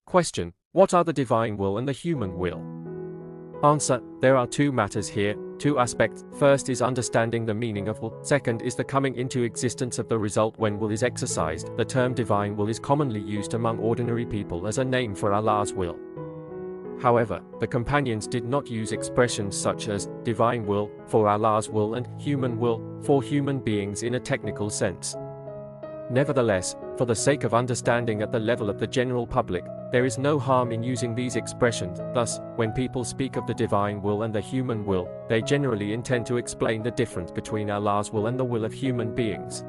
Question: what are the divine will and the human will? Answer: there are two matters here, two aspects. First is understanding the meaning of will. Second is the coming into existence of the result when will is exercised. The term divine will is commonly used among ordinary people as a name for Allah's will. However, the companions did not use expressions such as divine will for Allah's will and human will for human beings in a technical sense. Nevertheless, for the sake of understanding at the level of the general public, there is no harm in using these expressions. Thus, when people speak of the divine will and the human will, they generally intend to explain the difference between Allah's will and the will of human beings.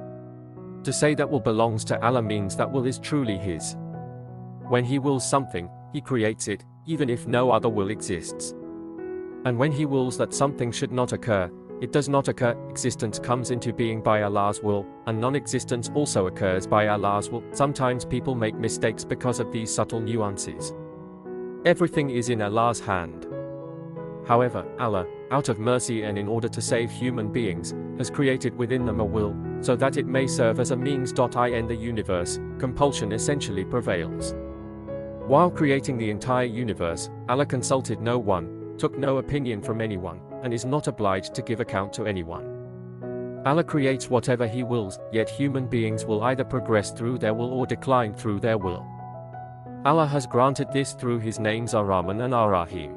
To say that will belongs to Allah means that will is truly His. When He wills something, He creates it, even if no other will exists. And when He wills that something should not occur, it does not occur. Existence comes into being by Allah's will, and non-existence also occurs by Allah's will. Sometimes people make mistakes because of these subtle nuances. Everything is in Allah's hand. However, Allah, out of mercy and in order to save human beings, has created within them a will, so that it may serve as a means. In the universe, compulsion essentially prevails. While creating the entire universe, Allah consulted no one, took no opinion from anyone, and is not obliged to give account to anyone. Allah creates whatever He wills, yet human beings will either progress through their will or decline through their will. Allah has granted this through His names Ar-Rahman and Ar-Rahim.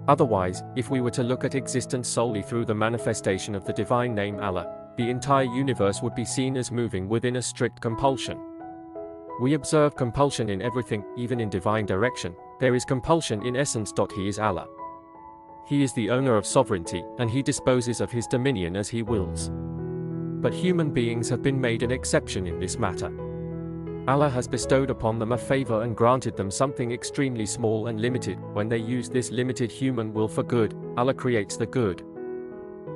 Otherwise, if we were to look at existence solely through the manifestation of the divine name Allah, the entire universe would be seen as moving within a strict compulsion. We observe compulsion in everything, even in divine direction. There is compulsion in essence. He is Allah. He is the owner of sovereignty, and He disposes of His dominion as He wills. But human beings have been made an exception in this matter. Allah has bestowed upon them a favor and granted them something extremely small and limited. When they use this limited human will for good, Allah creates the good.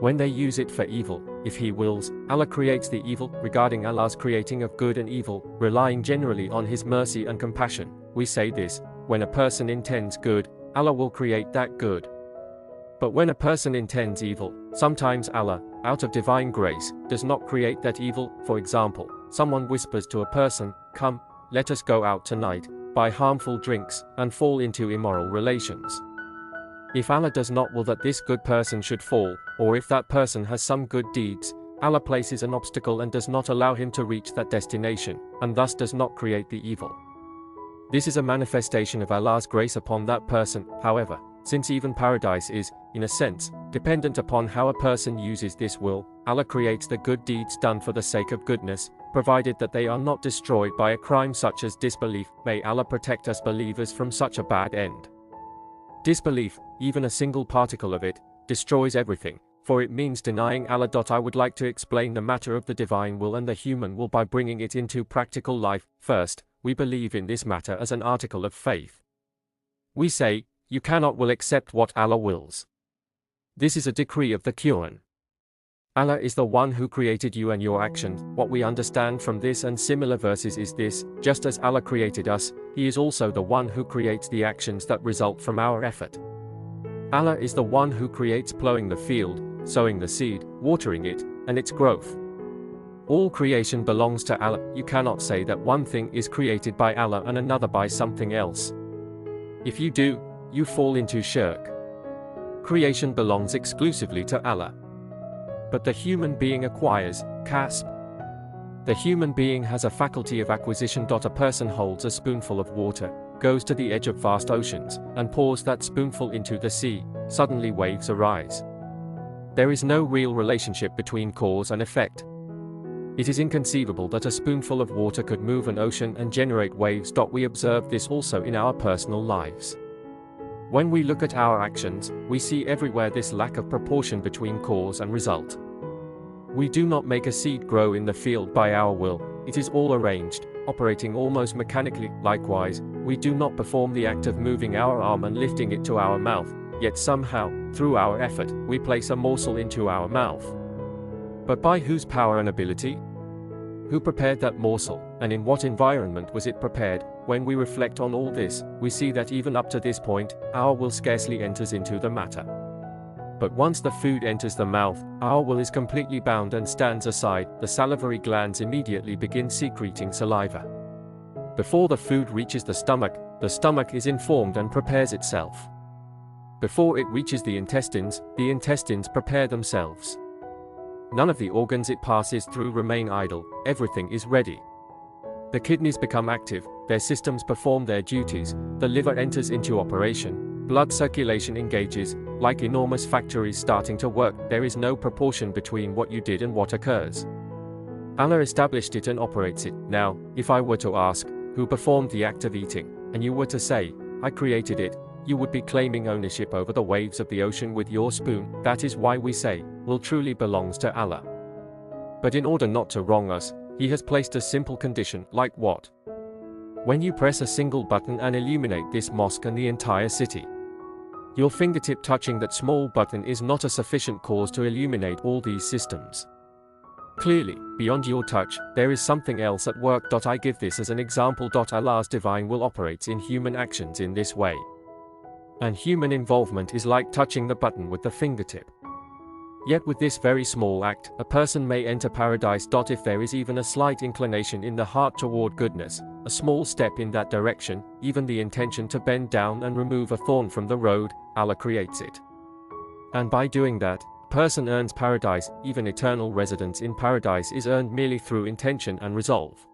When they use it for evil, if He wills, Allah creates the evil. Regarding Allah's creating of good and evil, relying generally on His mercy and compassion, we say this: when a person intends good, Allah will create that good. But when a person intends evil, sometimes Allah, out of divine grace, does not create that evil. For example, someone whispers to a person, "Come, let us go out tonight," buy harmful drinks, and fall into immoral relations. If Allah does not will that this good person should fall, or if that person has some good deeds, Allah places an obstacle and does not allow him to reach that destination, and thus does not create the evil. This is a manifestation of Allah's grace upon that person. However, since even paradise is, in a sense, dependent upon how a person uses this will, Allah creates the good deeds done for the sake of goodness, provided that they are not destroyed by a crime such as disbelief. May Allah protect us believers from such a bad end. Disbelief, even a single particle of it, destroys everything, for it means denying Allah. I would like to explain the matter of the divine will and the human will by bringing it into practical life. First, we believe in this matter as an article of faith. We say, you cannot will except what Allah wills. This is a decree of the Quran. Allah is the one who created you and your actions. What we understand from this and similar verses is this: just as Allah created us, He is also the one who creates the actions that result from our effort. Allah is the one who creates plowing the field, sowing the seed, watering it, and its growth. All creation belongs to Allah. You cannot say that one thing is created by Allah and another by something else. If you do, you fall into shirk. Creation belongs exclusively to Allah. But the human being acquires, kasb. The human being has a faculty of acquisition. A person holds a spoonful of water, goes to the edge of vast oceans, and pours that spoonful into the sea. Suddenly waves arise. There is no real relationship between cause and effect. It is inconceivable that a spoonful of water could move an ocean and generate waves. We observe this also in our personal lives. When we look at our actions, we see everywhere this lack of proportion between cause and result. We do not make a seed grow in the field by our will. It is all arranged, operating almost mechanically. Likewise, we do not perform the act of moving our arm and lifting it to our mouth, yet somehow, through our effort, we place a morsel into our mouth. But by whose power and ability? Who prepared that morsel, and in what environment was it prepared? When we reflect on all this, we see that even up to this point, our will scarcely enters into the matter. But once the food enters the mouth, our will is completely bound and stands aside. The salivary glands immediately begin secreting saliva. Before the food reaches the stomach is informed and prepares itself. Before it reaches the intestines prepare themselves. None of the organs it passes through remain idle, everything is ready. The kidneys become active, their systems perform their duties, the liver enters into operation, blood circulation engages, like enormous factories starting to work. There is no proportion between what you did and what occurs. Allah established it and operates it. Now, if I were to ask, who performed the act of eating, and you were to say, I created it, you would be claiming ownership over the waves of the ocean with your spoon. That is why we say, will truly belongs to Allah. But in order not to wrong us, He has placed a simple condition. Like what? When you press a single button and illuminate this mosque and the entire city, your fingertip touching that small button is not a sufficient cause to illuminate all these systems. Clearly, beyond your touch, there is something else at work. I give this as an example. Allah's divine will operates in human actions in this way. And human involvement is like touching the button with the fingertip. Yet with this very small act, a person may enter paradise. If there is even a slight inclination in the heart toward goodness, a small step in that direction, even the intention to bend down and remove a thorn from the road, Allah creates it. And by doing that, a person earns paradise. Even eternal residence in paradise is earned merely through intention and resolve.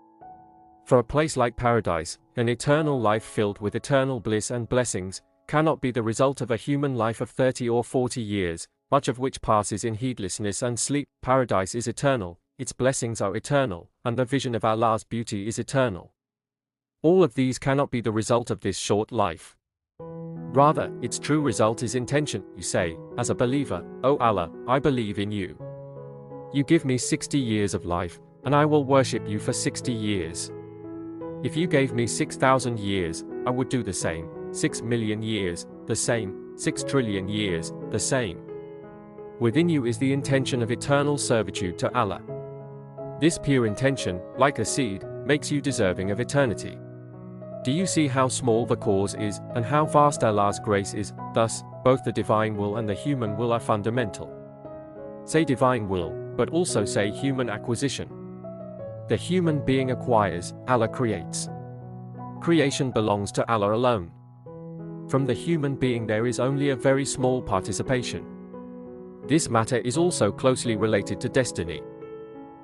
For a place like paradise, an eternal life filled with eternal bliss and blessings, cannot be the result of a human life of 30 or 40 years, much of which passes in heedlessness and sleep. Paradise is eternal, its blessings are eternal, and the vision of Allah's beauty is eternal. All of these cannot be the result of this short life. Rather, its true result is intention. You say, as a believer, O Allah, I believe in you. You give me 60 years of life, and I will worship you for 60 years. If you gave me 6,000 years, I would do the same. 6 million years, the same. 6 trillion years, the same. Within you is the intention of eternal servitude to Allah. This pure intention, like a seed, makes you deserving of eternity. Do you see how small the cause is, and how vast Allah's grace is? Thus, both the divine will and the human will are fundamental. Say divine will, but also say human acquisition. The human being acquires, Allah creates. Creation belongs to Allah alone. From the human being there is only a very small participation. This matter is also closely related to destiny.